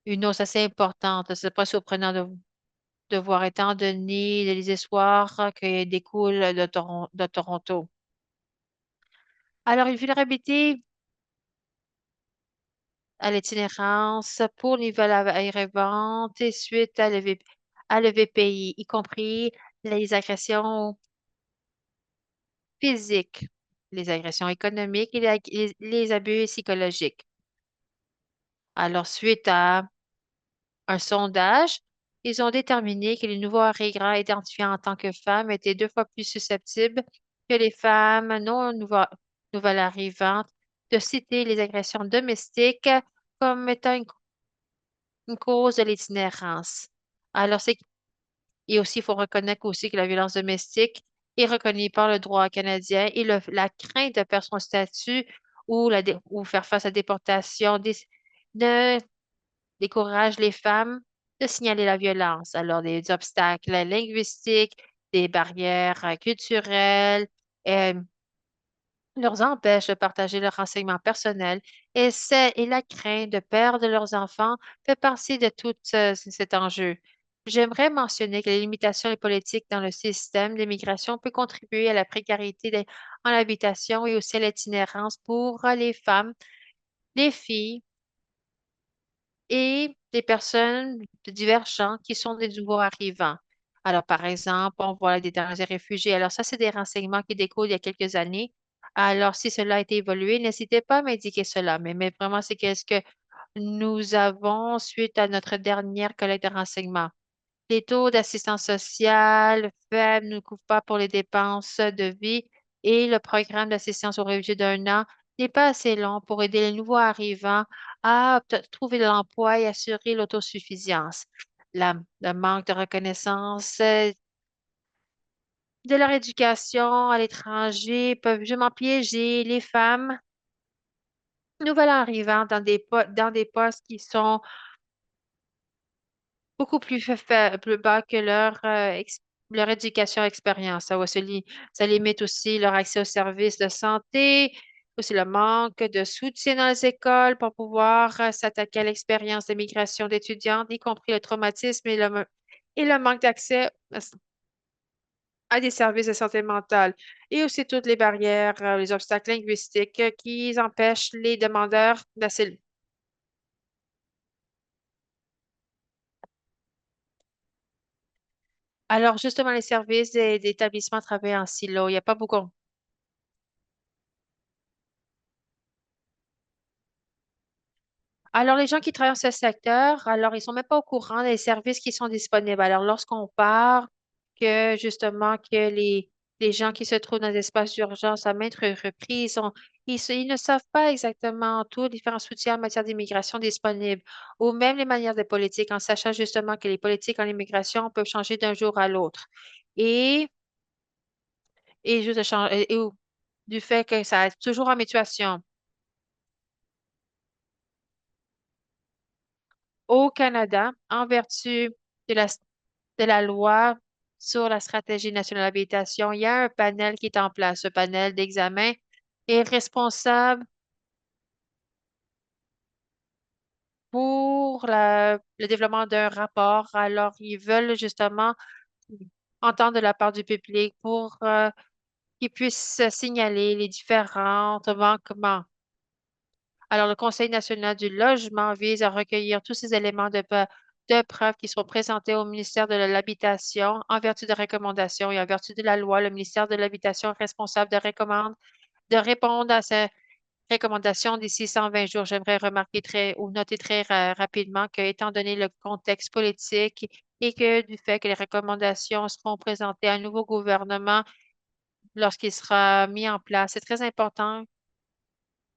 une hausse assez importante. C'est pas surprenant de voir étant donné les espoirs qui découlent de Toronto. Alors, une vulnérabilité à l'itinérance pour les vols arrivantes et suite à le VPI, y compris les agressions physiques, les agressions économiques et les abus psychologiques. Alors, suite à un sondage, ils ont déterminé que les nouveaux arrivants identifiés en tant que femmes étaient 2 fois plus susceptibles que les femmes non nouvelles arrivantes de citer les agressions domestiques comme étant une cause de l'itinérance. Alors, et aussi, il faut reconnaître aussi que la violence domestique est reconnue par le droit canadien et la crainte de perdre son statut ou faire face à déportation ne décourage les femmes de signaler la violence. Alors, des obstacles linguistiques, des barrières culturelles, euh, leur empêchent de partager leurs renseignements personnels et la crainte de perdre leurs enfants fait partie de tout cet enjeu. J'aimerais mentionner que les limitations et politiques dans le système d'immigration peuvent contribuer à la précarité en habitation et aussi à l'itinérance pour les femmes, les filles et des personnes de divers genres qui sont des nouveaux arrivants. Alors, par exemple, on voit des derniers réfugiés. Alors, ça, c'est des renseignements qui découlent il y a quelques années. Alors, si cela a été évolué, n'hésitez pas à m'indiquer cela. Mais vraiment, c'est qu'est-ce que nous avons suite à notre dernière collecte de renseignements. Les taux d'assistance sociale faibles ne couvrent pas pour les dépenses de vie et le programme d'assistance aux réfugiés d'1 an n'est pas assez long pour aider les nouveaux arrivants à trouver de l'emploi et assurer l'autosuffisance. Le manque de reconnaissance de leur éducation à l'étranger peuvent justement piéger les femmes nouvelles arrivantes dans des postes qui sont beaucoup plus bas que leur éducation expérience. Ça limite aussi leur accès aux services de santé, aussi le manque de soutien dans les écoles pour pouvoir s'attaquer à l'expérience d'immigration d'étudiantes, y compris le traumatisme et le manque d'accès à des services de santé mentale et aussi toutes les barrières, les obstacles linguistiques qui empêchent les demandeurs d'asile. Alors, justement, les services d'établissement travaillent en silo. Il n'y a pas beaucoup. Alors, les gens qui travaillent dans ce secteur, alors, ils sont même pas au courant des services qui sont disponibles. Alors, lorsqu'on parle que, justement, que les gens qui se trouvent dans des espaces d'urgence à maintes reprises, ils ne savent pas exactement tous les différents soutiens en matière d'immigration disponibles ou même les manières des politiques, en sachant justement que les politiques en immigration peuvent changer d'un jour à l'autre. Et, et juste de du fait que ça est toujours en mutation. Au Canada, en vertu de la loi sur la stratégie nationale d'habitation, il y a un panel qui est en place. Ce panel d'examen est responsable pour le développement d'un rapport. Alors, ils veulent justement entendre de la part du public pour qu'ils puissent signaler les différents manquements. Alors, le Conseil national du logement vise à recueillir tous ces éléments de preuves qui seront présentés au ministère de l'Habitation en vertu de recommandations et en vertu de la loi. Le ministère de l'Habitation est responsable de répondre à ces recommandations d'ici 120 jours. J'aimerais remarquer ou noter très rapidement que, étant donné le contexte politique et que du fait que les recommandations seront présentées à un nouveau gouvernement lorsqu'il sera mis en place, c'est très important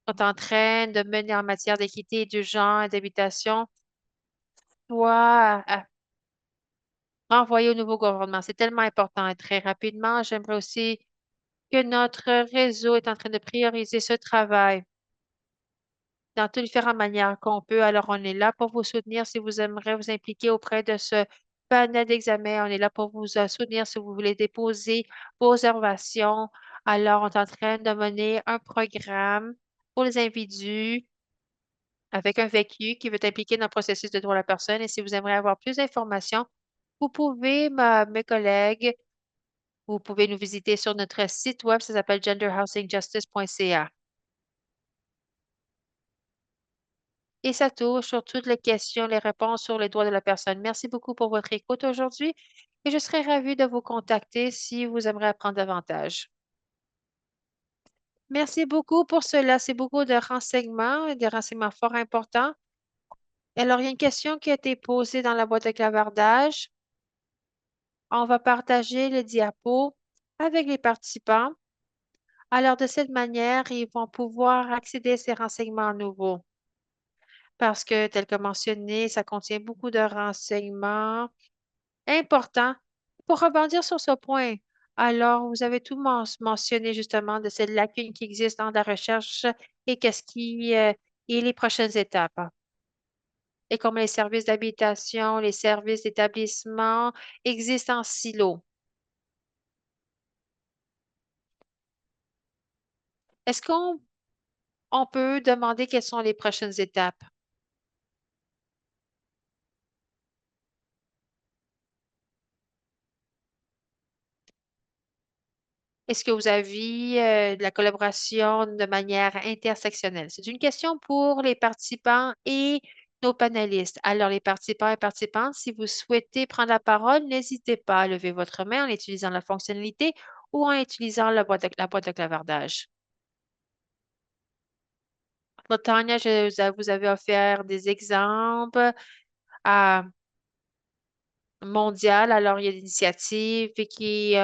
sont en train de mener en matière d'équité du genre et d'habitation soit renvoyé au nouveau gouvernement. C'est tellement important et très rapidement. J'aimerais aussi que notre réseau est en train de prioriser ce travail dans toutes les différentes manières qu'on peut. Alors, on est là pour vous soutenir si vous aimeriez vous impliquer auprès de ce panel d'examen. On est là pour vous soutenir si vous voulez déposer vos observations. Alors, on est en train de mener un programme pour les individus avec un vécu qui veut impliquer dans le processus de droit de la personne. Et si vous aimeriez avoir plus d'informations, vous pouvez, mes collègues, vous pouvez nous visiter sur notre site web, ça s'appelle genderhousingjustice.ca. Et ça touche sur toutes les questions, les réponses sur les droits de la personne. Merci beaucoup pour votre écoute aujourd'hui et je serai ravie de vous contacter si vous aimeriez apprendre davantage. Merci beaucoup pour cela. C'est beaucoup de renseignements, des renseignements fort importants. Alors, il y a une question qui a été posée dans la boîte de clavardage. On va partager le diapo avec les participants. Alors, de cette manière, ils vont pouvoir accéder à ces renseignements nouveaux parce que, tel que mentionné, ça contient beaucoup de renseignements importants. Pour rebondir sur ce point, alors, vous avez tout mentionné justement de cette lacune qui existe dans la recherche et qu'est-ce qui et les prochaines étapes. Et comme les services d'habitation, les services d'établissement existent en silo. Est-ce qu'on peut demander quelles sont les prochaines étapes? Est-ce que vous avez de la collaboration de manière intersectionnelle? C'est une question pour les participants et nos panélistes. Alors, les participants et participantes, si vous souhaitez prendre la parole, n'hésitez pas à lever votre main en utilisant la fonctionnalité ou en utilisant la boîte de clavardage. Tania, vous avez offert des exemples à mondial. Alors, il y a des initiatives qui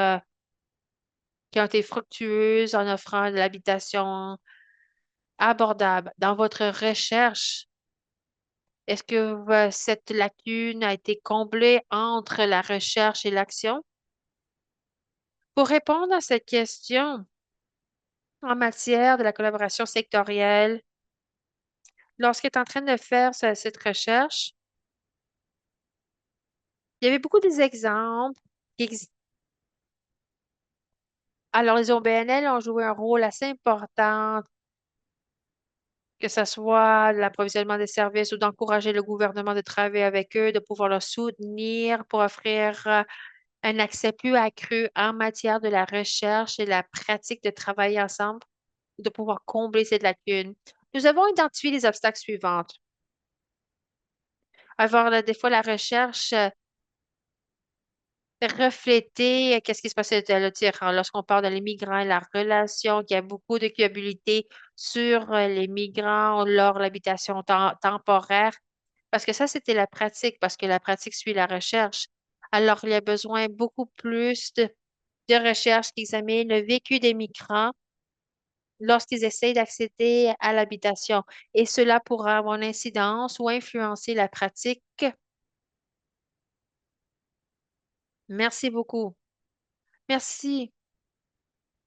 ont été fructueuses en offrant de l'habitation abordable. Dans votre recherche, est-ce que cette lacune a été comblée entre la recherche et l'action? Pour répondre à cette question, en matière de la collaboration sectorielle, lorsqu'il est en train de faire cette recherche, il y avait beaucoup d'exemples. Alors, les OBNL ont joué un rôle assez important, que ce soit l'approvisionnement des services ou d'encourager le gouvernement de travailler avec eux, de pouvoir leur soutenir pour offrir un accès plus accru en matière de la recherche et la pratique de travailler ensemble, de pouvoir combler cette lacune. Nous avons identifié les obstacles suivants. Avoir des fois la recherche refléter qu'est-ce qui se passait lorsqu'on parle de l'immigrant et la relation, qu'il y a beaucoup de culpabilité sur les migrants lors de l'habitation temporaire, parce que ça, c'était la pratique, parce que la pratique suit la recherche. Alors, il y a besoin beaucoup plus de recherche qui examine le vécu des migrants lorsqu'ils essayent d'accéder à l'habitation. Et cela pourra avoir une incidence ou influencer la pratique. Merci beaucoup. Merci.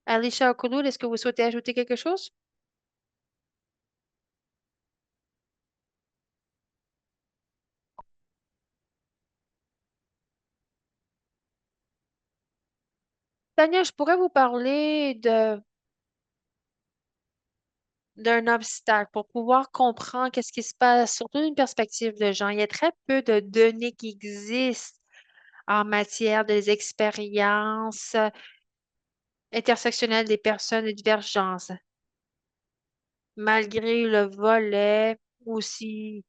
Alicia Okudul, est-ce que vous souhaitez ajouter quelque chose? Tania, je pourrais vous parler d'un obstacle pour pouvoir comprendre qu'est-ce qui se passe, surtout d'une perspective de genre. Il y a très peu de données qui existent en matière des expériences intersectionnelles des personnes et divergences, malgré le volet ou si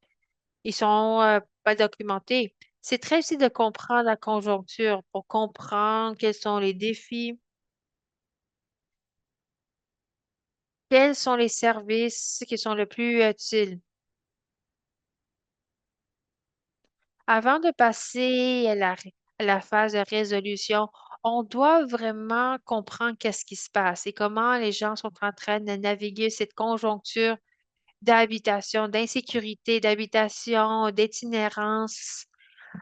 ils sont pas documentés. C'est très difficile de comprendre la conjoncture pour comprendre quels sont les défis. Quels sont les services qui sont le plus utiles? Avant de passer à la phase de résolution, on doit vraiment comprendre qu'est-ce qui se passe et comment les gens sont en train de naviguer cette conjoncture d'habitation, d'insécurité, d'habitation, d'itinérance,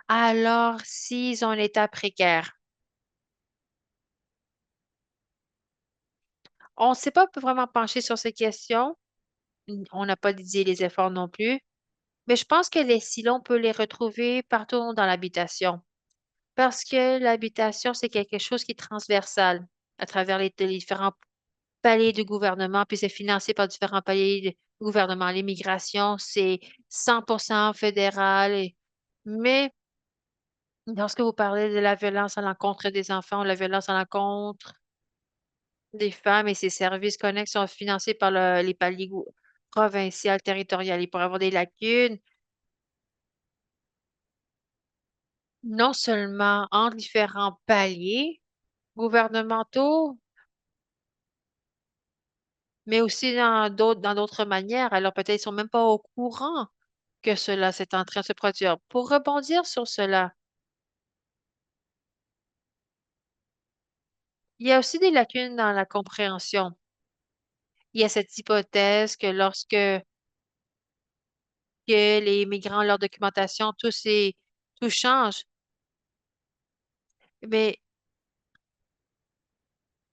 alors s'ils ont un état précaire. On ne s'est pas vraiment penché sur ces questions. On n'a pas dédié les efforts non plus. Mais je pense que les silos, on peut les retrouver partout dans l'habitation. Parce que l'habitation, c'est quelque chose qui est transversal à travers les différents paliers du gouvernement, puis c'est financé par différents paliers du gouvernement. L'immigration, c'est 100% fédéral. Mais lorsque vous parlez de la violence à l'encontre des enfants, la violence à l'encontre des femmes et ces services connexes sont financés par les paliers provinciaux, territoriaux. Il pourrait y avoir des lacunes non seulement en différents paliers gouvernementaux, mais aussi dans d'autres manières. Alors peut-être ils sont même pas au courant que cela s'est en train de se produire. Pour rebondir sur cela, il y a aussi des lacunes dans la compréhension. Il y a cette hypothèse que lorsque que les migrants, leur documentation, tout change. Mais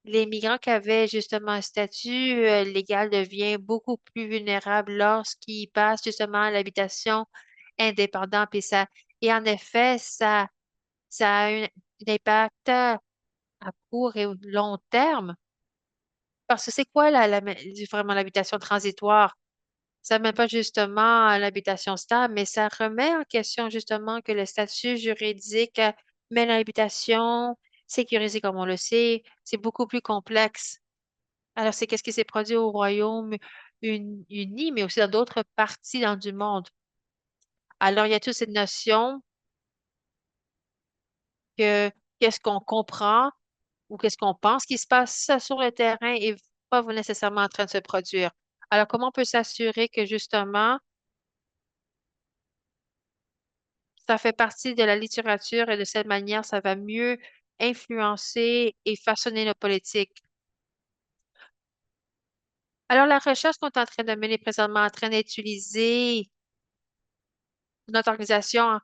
les migrants qui avaient justement un statut légal deviennent beaucoup plus vulnérables lorsqu'ils passent justement à l'habitation indépendante. Et en effet, ça a un impact à court et long terme. Parce que c'est quoi vraiment l'habitation transitoire? Ça ne met pas justement à l'habitation stable, mais ça remet en question justement que le statut juridique met l'habitation sécurisé comme on le sait, c'est beaucoup plus complexe. Alors, c'est qu'est-ce qui s'est produit au Royaume-Uni, mais aussi dans d'autres parties du monde. Alors, il y a toute cette notion que qu'est-ce qu'on comprend ou qu'est-ce qu'on pense qui se passe sur le terrain et pas nécessairement en train de se produire. Alors, comment on peut s'assurer que justement, ça fait partie de la littérature et de cette manière, ça va mieux influencer et façonner nos politiques? Alors, la recherche qu'on est en train de mener présentement, en train d'utiliser notre organisation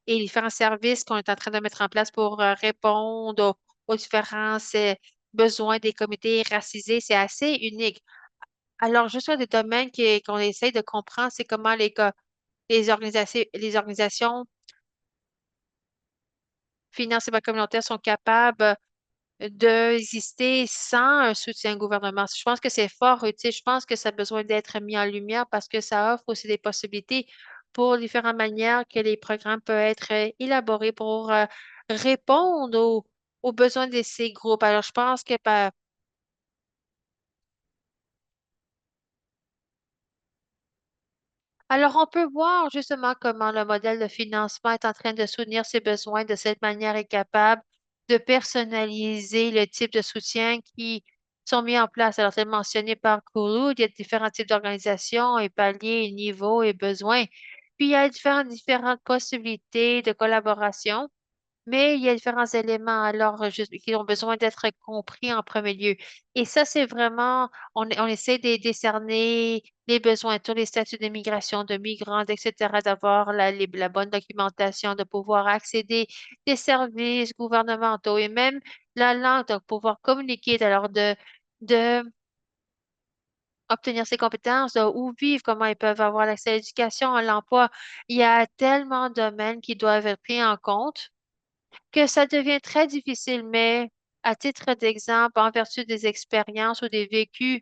et les différents services qu'on est en train de mettre en place pour répondre aux différents besoins des communautés racisées, c'est assez unique. Alors, juste un des domaines qu'on essaye de comprendre, c'est comment les organisations financières communautaires sont capables d'exister sans un soutien gouvernemental. Je pense que c'est fort utile. Je pense que ça a besoin d'être mis en lumière parce que ça offre aussi des possibilités pour différentes manières que les programmes peuvent être élaborés pour répondre aux besoins de ces groupes. Alors, je pense que alors, on peut voir justement comment le modèle de financement est en train de soutenir ces besoins de cette manière est capable de personnaliser le type de soutien qui sont mis en place. Alors, c'est mentionné par Kulu, il y a différents types d'organisations et paliers, niveaux et besoins. Puis, il y a différentes possibilités de collaboration. Mais il y a différents éléments alors qui ont besoin d'être compris en premier lieu. Et ça, c'est vraiment, on essaie de décerner les besoins, tous les statuts d'immigration, de migrants, etc., d'avoir la bonne documentation, de pouvoir accéder des services gouvernementaux et même la langue, donc pouvoir communiquer, alors de obtenir ces compétences, où vivre, comment ils peuvent avoir l'accès à l'éducation, à l'emploi. Il y a tellement de domaines qui doivent être pris en compte que ça devient très difficile, mais à titre d'exemple, en vertu des expériences ou des vécus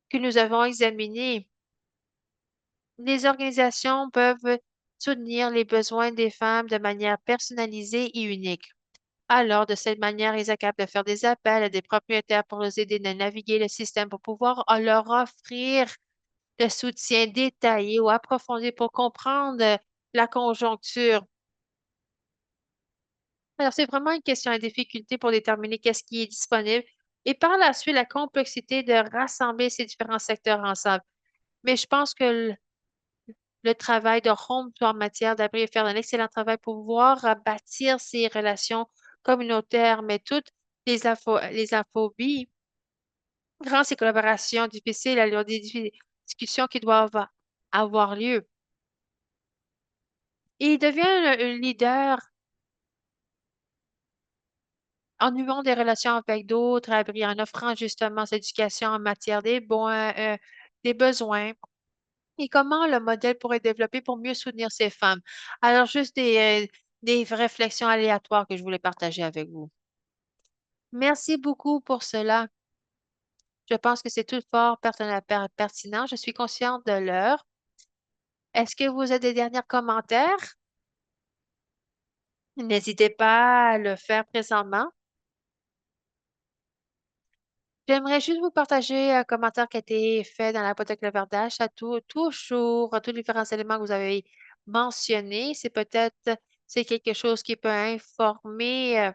que nous avons examinés, les organisations peuvent soutenir les besoins des femmes de manière personnalisée et unique. Alors, de cette manière, ils sont capables de faire des appels à des propriétaires pour les aider à naviguer le système pour pouvoir leur offrir le soutien détaillé ou approfondi pour comprendre la conjoncture. Alors, c'est vraiment une question à difficulté pour déterminer qu'est-ce qui est disponible et par la suite, la complexité de rassembler ces différents secteurs ensemble. Mais je pense que le travail de Home en matière d'abri et faire un excellent travail pour pouvoir bâtir ces relations communautaires, mais toutes les aphobies rendent ces collaborations difficiles, alors des discussions qui doivent avoir lieu. Et il devient un leader en nouant des relations avec d'autres abris, en offrant justement cette éducation en matière des besoins et comment le modèle pourrait être développé pour mieux soutenir ces femmes. Alors, juste des réflexions aléatoires que je voulais partager avec vous. Merci beaucoup pour cela. Je pense que c'est tout fort pertinent. Je suis consciente de l'heure. Est-ce que vous avez des derniers commentaires? N'hésitez pas à le faire présentement. J'aimerais juste vous partager un commentaire qui a été fait dans la boîte de clavardage à toujours, à tous les différents éléments que vous avez mentionnés. C'est quelque chose qui peut informer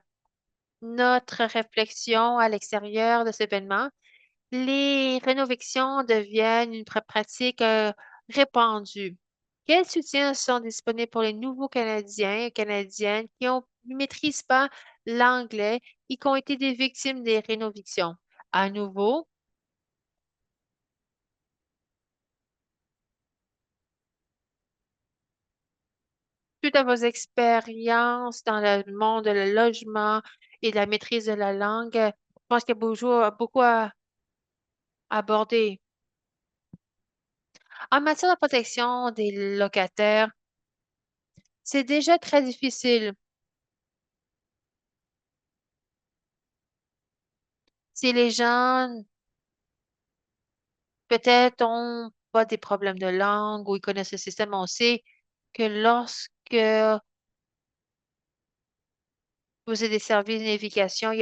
notre réflexion à l'extérieur de cet événement. Les rénovations deviennent une pratique répandue. Quels soutiens sont disponibles pour les nouveaux Canadiens et Canadiennes qui ne maîtrisent pas l'anglais et qui ont été des victimes des rénovations? À nouveau, suite à vos expériences dans le monde de le logement et de la maîtrise de la langue, je pense qu'il y a beaucoup à aborder. En matière de protection des locataires, c'est déjà très difficile. Si les gens, peut-être, ont pas des problèmes de langue ou ils connaissent le système, on sait que lorsque Vous avez des services de navigation, il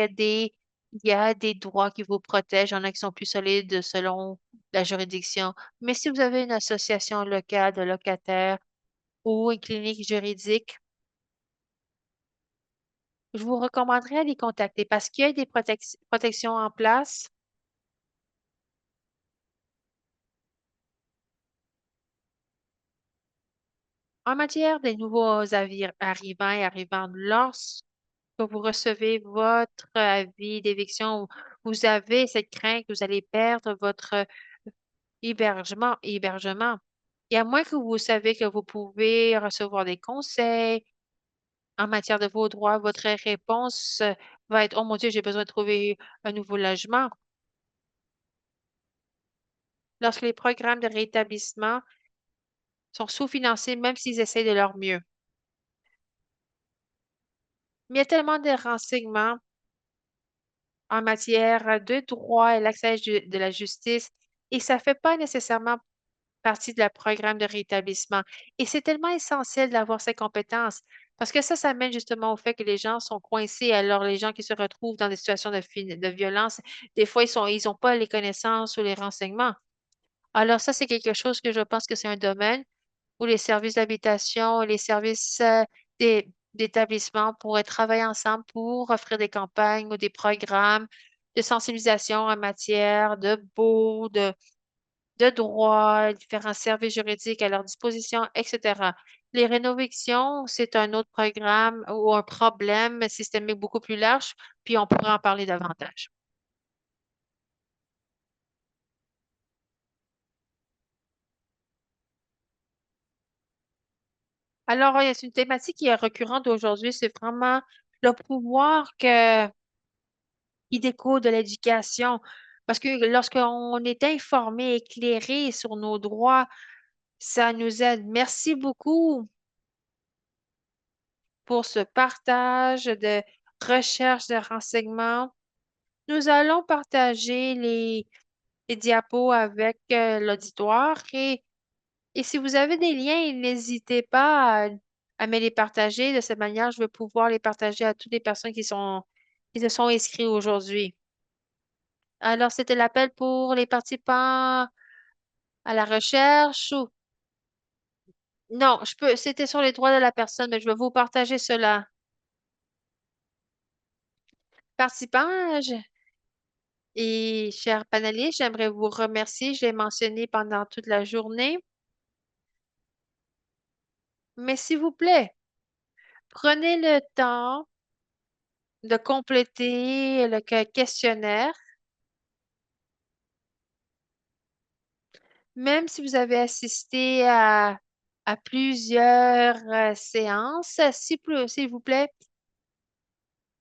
y a des droits qui vous protègent. Il y en a qui sont plus solides selon la juridiction. Mais si vous avez une association locale de locataires ou une clinique juridique, je vous recommanderais de les contacter parce qu'il y a des protections en place. En matière des nouveaux arrivants et arrivantes, lorsque vous recevez votre avis d'éviction, vous avez cette crainte que vous allez perdre votre hébergement. Et à moins que vous savez que vous pouvez recevoir des conseils en matière de vos droits, votre réponse va être, oh mon Dieu, j'ai besoin de trouver un nouveau logement. Lorsque les programmes de rétablissement sont sous-financés, même s'ils essayent de leur mieux. Mais il y a tellement de renseignements en matière de droit et l'accès de la justice et ça ne fait pas nécessairement partie de la programme de rétablissement. Et c'est tellement essentiel d'avoir ces compétences parce que ça mène justement au fait que les gens sont coincés. Alors, les gens qui se retrouvent dans des situations de violence, des fois, ils ont pas les connaissances ou les renseignements. Alors, ça, c'est quelque chose que je pense que c'est un domaine où les services d'habitation, les services d'établissement pourraient travailler ensemble pour offrir des campagnes ou des programmes de sensibilisation en matière de droit, différents services juridiques à leur disposition, etc. Les rénovations, c'est un autre programme ou un problème systémique beaucoup plus large, puis on pourra en parler davantage. Alors, c'est une thématique qui est récurrente aujourd'hui, c'est vraiment le pouvoir qui découle de l'éducation. Parce que lorsqu'on est informé, éclairé sur nos droits, ça nous aide. Merci beaucoup pour ce partage de recherche de renseignements. Nous allons partager les diapos avec l'auditoire et si vous avez des liens, n'hésitez pas à me les partager. De cette manière, je vais pouvoir les partager à toutes les personnes qui se sont inscrites aujourd'hui. Alors, c'était l'appel pour les participants à la recherche ou... Non, c'était sur les droits de la personne, mais je vais vous partager cela. Participants et chers panélistes, j'aimerais vous remercier. Je l'ai mentionné pendant toute la journée. Mais s'il vous plaît, prenez le temps de compléter le questionnaire. Même si vous avez assisté à plusieurs séances, s'il vous plaît,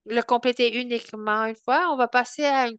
le complétez uniquement une fois. On va passer à une